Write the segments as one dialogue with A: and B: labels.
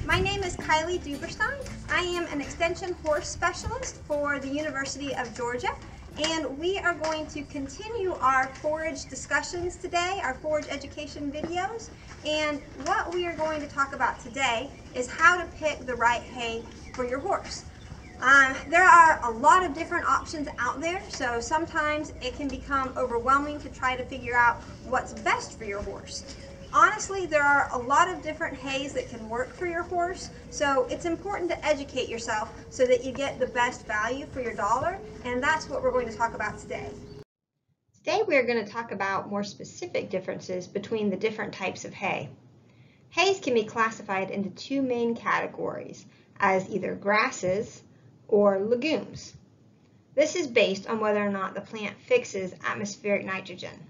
A: My name is Kylie Duberstein. I am an extension horse specialist for the University of Georgia, and we are going to continue our forage discussions today, our forage education videos. And what we are going to talk about today is how to pick the right hay for your horse. There are a lot of different options out there, so sometimes it can become overwhelming to try to figure out what's best for your horse. Honestly, there are a lot of different hays that can work for your horse, so it's important to educate yourself so that you get the best value for your dollar, and that's what we're going to talk about today.
B: Today we are going to talk about more specific differences between the different types of hay. Hays can be classified into two main categories as either grasses or legumes. This is based on whether or not the plant fixes atmospheric nitrogen.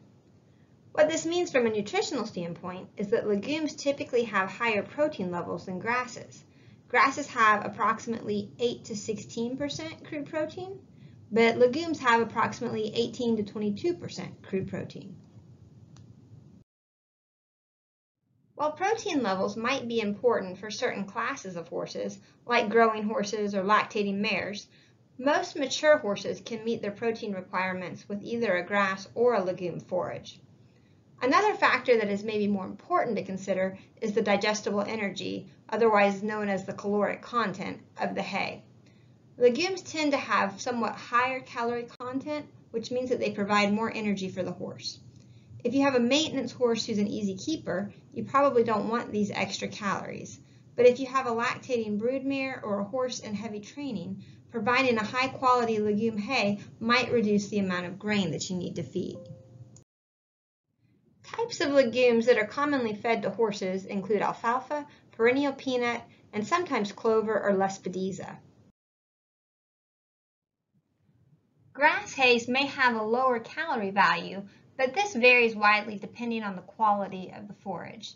B: What this means from a nutritional standpoint is that legumes typically have higher protein levels than grasses. Grasses have approximately 8 to 16% crude protein, but legumes have approximately 18 to 22% crude protein. While protein levels might be important for certain classes of horses, like growing horses or lactating mares, most mature horses can meet their protein requirements with either a grass or a legume forage. Another factor that is maybe more important to consider is the digestible energy, otherwise known as the caloric content, of the hay. Legumes tend to have somewhat higher calorie content, which means that they provide more energy for the horse. If you have a maintenance horse who's an easy keeper, you probably don't want these extra calories. But if you have a lactating broodmare or a horse in heavy training, providing a high-quality legume hay might reduce the amount of grain that you need to feed. Types of legumes that are commonly fed to horses include alfalfa, perennial peanut, and sometimes clover or lespedeza. Grass hays may have a lower calorie value, but this varies widely depending on the quality of the forage.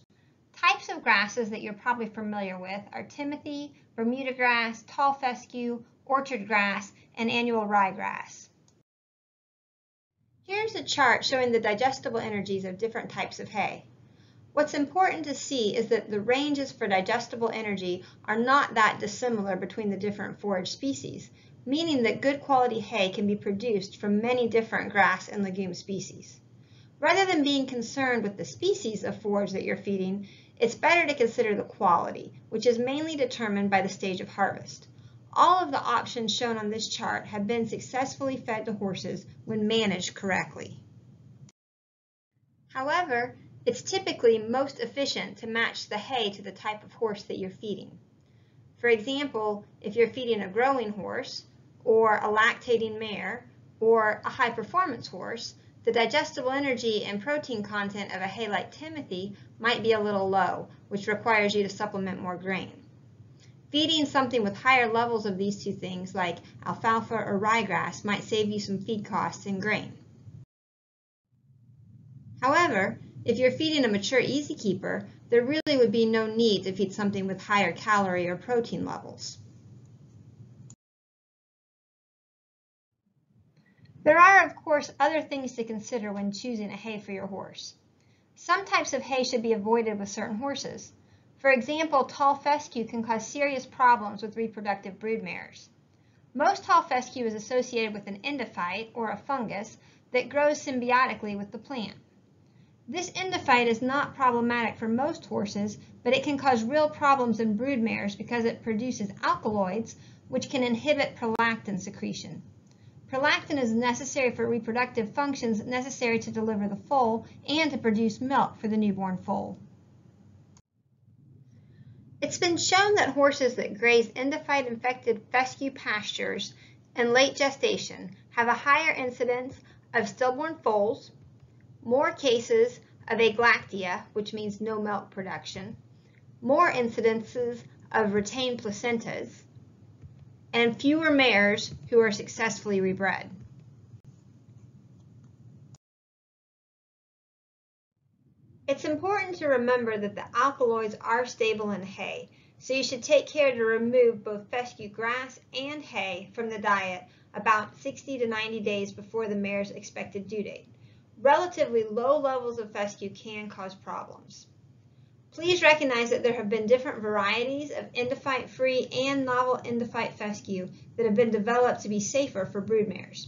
B: Types of grasses that you're probably familiar with are timothy, Bermuda grass, tall fescue, orchard grass, and annual ryegrass. Here's a chart showing the digestible energies of different types of hay. What's important to see is that the ranges for digestible energy are not that dissimilar between the different forage species, meaning that good quality hay can be produced from many different grass and legume species. Rather than being concerned with the species of forage that you're feeding, it's better to consider the quality, which is mainly determined by the stage of harvest. All of the options shown on this chart have been successfully fed to horses when managed correctly. However, it's typically most efficient to match the hay to the type of horse that you're feeding. For example, if you're feeding a growing horse, or a lactating mare, or a high-performance horse, the digestible energy and protein content of a hay like timothy might be a little low, which requires you to supplement more grain. Feeding something with higher levels of these two things, like alfalfa or ryegrass, might save you some feed costs and grain. However, if you're feeding a mature easy keeper, there really would be no need to feed something with higher calorie or protein levels. There are, of course, other things to consider when choosing a hay for your horse. Some types of hay should be avoided with certain horses. For example, tall fescue can cause serious problems with reproductive broodmares. Most tall fescue is associated with an endophyte, or a fungus, that grows symbiotically with the plant. This endophyte is not problematic for most horses, but it can cause real problems in broodmares because it produces alkaloids, which can inhibit prolactin secretion. Prolactin is necessary for reproductive functions necessary to deliver the foal and to produce milk for the newborn foal. It's been shown that horses that graze endophyte-infected fescue pastures in late gestation have a higher incidence of stillborn foals, more cases of aglactia, which means no milk production, more incidences of retained placentas, and fewer mares who are successfully rebred. It's important to remember that the alkaloids are stable in hay, so you should take care to remove both fescue grass and hay from the diet about 60 to 90 days before the mare's expected due date. Relatively low levels of fescue can cause problems. Please recognize that there have been different varieties of endophyte-free and novel endophyte fescue that have been developed to be safer for broodmares.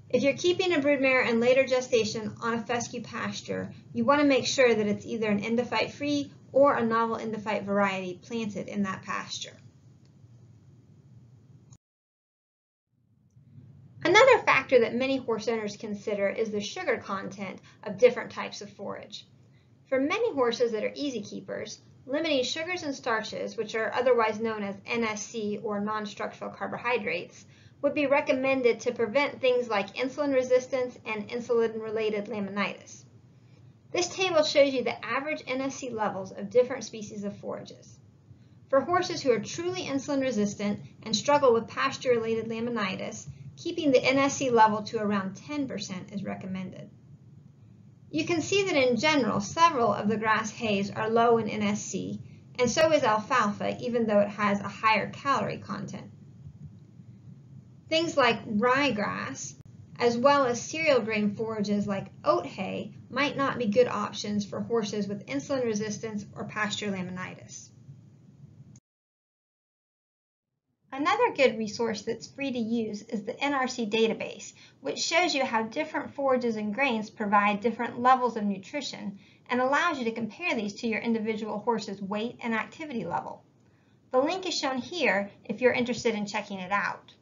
B: If you're keeping a broodmare in later gestation on a fescue pasture, you want to make sure that it's either an endophyte-free or a novel endophyte variety planted in that pasture. Another factor that many horse owners consider is the sugar content of different types of forage. For many horses that are easy keepers, limiting sugars and starches, which are otherwise known as NSC or non-structural carbohydrates, would be recommended to prevent things like insulin resistance and insulin-related laminitis. This table shows you the average NSC levels of different species of forages. For horses who are truly insulin resistant and struggle with pasture-related laminitis, keeping the NSC level to around 10% is recommended. You can see that in general, several of the grass hays are low in NSC, and so is alfalfa, even though it has a higher calorie content. Things like ryegrass, as well as cereal grain forages like oat hay, might not be good options for horses with insulin resistance or pasture laminitis. Another good resource that's free to use is the NRC database, which shows you how different forages and grains provide different levels of nutrition and allows you to compare these to your individual horse's weight and activity level. The link is shown here if you're interested in checking it out.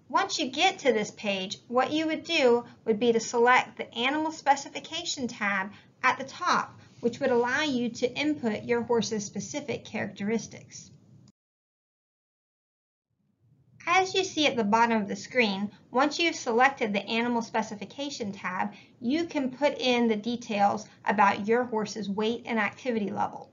B: Once you get to this page, what you would do would be to select the Animal Specification tab at the top, which would allow you to input your horse's specific characteristics. As you see at the bottom of the screen, once you've selected the Animal Specification tab, you can put in the details about your horse's weight and activity level.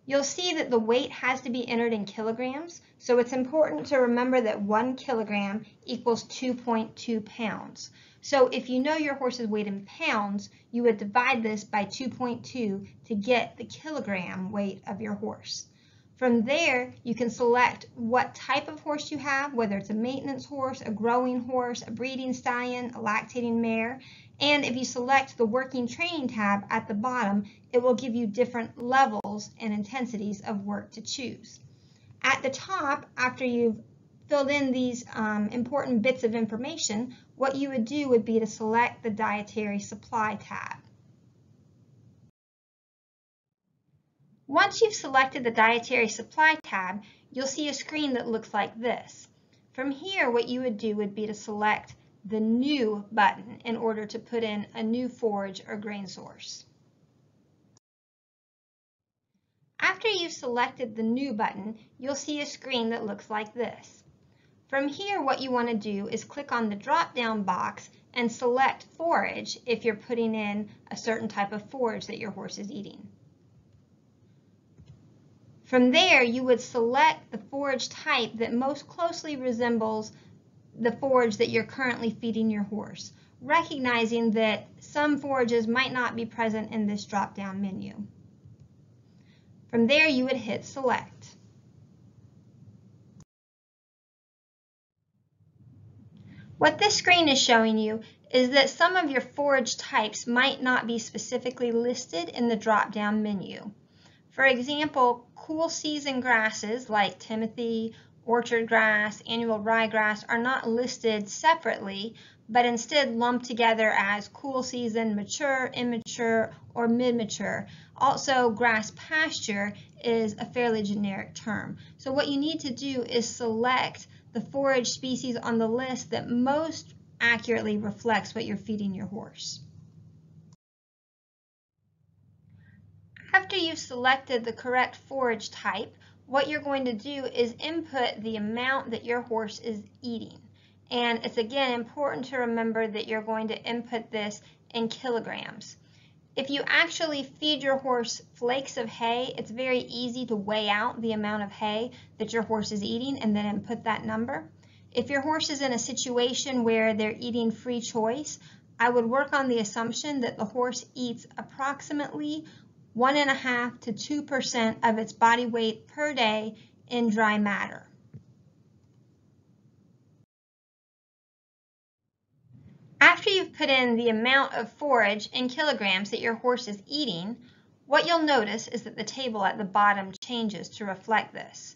B: You'll see that the weight has to be entered in kilograms, so it's important to remember that 1 kilogram equals 2.2 pounds. So if you know your horse's weight in pounds, you would divide this by 2.2 to get the kilogram weight of your horse. From there, you can select what type of horse you have, whether it's a maintenance horse, a growing horse, a breeding stallion, a lactating mare. And if you select the Working Training tab at the bottom, it will give you different levels and intensities of work to choose. At the top, after you've filled in these important bits of information, what you would do would be to select the Dietary Supply tab. Once you've selected the Dietary Supply tab, you'll see a screen that looks like this. From here, what you would do would be to select the New button in order to put in a new forage or grain source. After you've selected the New button, you'll see a screen that looks like this. From here, what you want to do is click on the drop-down box and select Forage if you're putting in a certain type of forage that your horse is eating. From there, you would select the forage type that most closely resembles the forage that you're currently feeding your horse, recognizing that some forages might not be present in this drop-down menu. From there, you would hit Select. What this screen is showing you is that some of your forage types might not be specifically listed in the drop-down menu. For example, cool season grasses like timothy, orchard grass, annual ryegrass are not listed separately, but instead lumped together as cool season, mature, immature, or mid-mature. Also, grass pasture is a fairly generic term. So what you need to do is select the forage species on the list that most accurately reflects what you're feeding your horse. After you've selected the correct forage type, what you're going to do is input the amount that your horse is eating. And it's again important to remember that you're going to input this in kilograms. If you actually feed your horse flakes of hay, it's very easy to weigh out the amount of hay that your horse is eating and then input that number. If your horse is in a situation where they're eating free choice, I would work on the assumption that the horse eats approximately 1.5% to 2% of its body weight per day in dry matter. After you've put in the amount of forage in kilograms that your horse is eating, What you'll notice is that the table at the bottom changes to reflect this.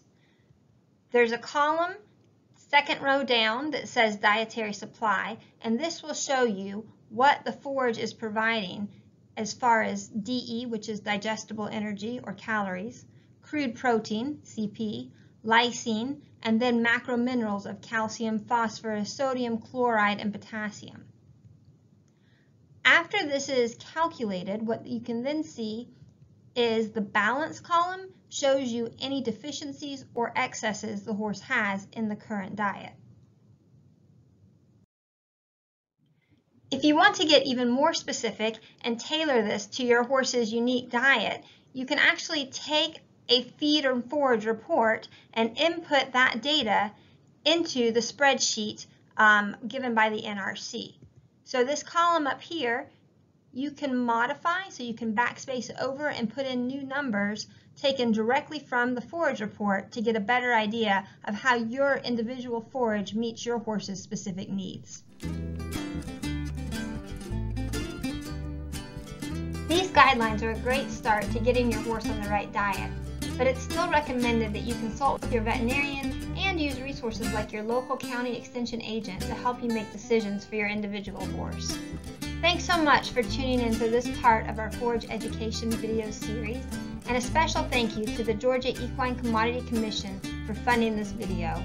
B: There's a column, second row down, that says dietary supply, and this will show you what the forage is providing as far as DE, which is digestible energy or calories, crude protein, CP, lysine, and then macrominerals of calcium, phosphorus, sodium, chloride, and potassium. After this is calculated, what you can then see is the balance column shows you any deficiencies or excesses the horse has in the current diet. If you want to get even more specific and tailor this to your horse's unique diet, you can actually take a feed and forage report and input that data into the spreadsheet given by the NRC. So this column up here, you can modify, so you can backspace over and put in new numbers taken directly from the forage report to get a better idea of how your individual forage meets your horse's specific needs. These guidelines are a great start to getting your horse on the right diet, but it's still recommended that you consult with your veterinarian and use resources like your local county extension agent to help you make decisions for your individual horse. Thanks so much for tuning into this part of our Forage Education video series, and a special thank you to the Georgia Equine Commodity Commission for funding this video.